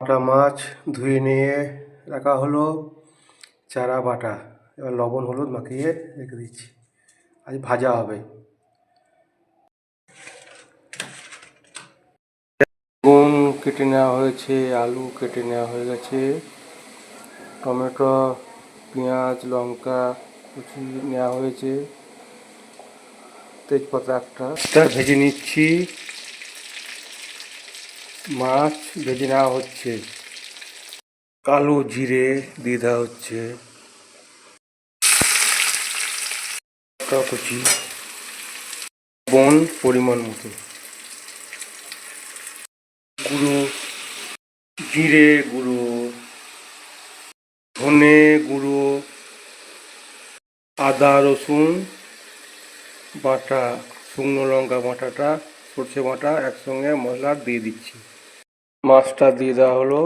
বাটা মাছ ধুয়ে নিয়ে রাখা হলো, চারা বাটা। এবার লবণ হলুদ মাখিয়ে রেখে দিচ্ছি, আজ ভাজা হবে। বেগুন কেটে নেওয়া হয়েছে, আলু কেটে নেওয়া হয়ে গেছে, টমেটো, পেঁয়াজ, লঙ্কা কুচি নেওয়া হয়েছে, তেজপাতা একটা ভেজে নিচ্ছি। মাছ ভেজে নেওয়া হচ্ছে, কালো জিরে দিয়ে দেওয়া হচ্ছে, কুচি, লবণ পরিমাণ মতো, গুঁড়ো জিরে গুঁড়ো, ধনে গুঁড়ো, আদা রসুন বাটা, শুকনো লঙ্কা বাটাটা, সর্ষে বাটা একসঙ্গে মশলা দিয়ে দিচ্ছি। মাছটা দিয়ে দেওয়া হলো।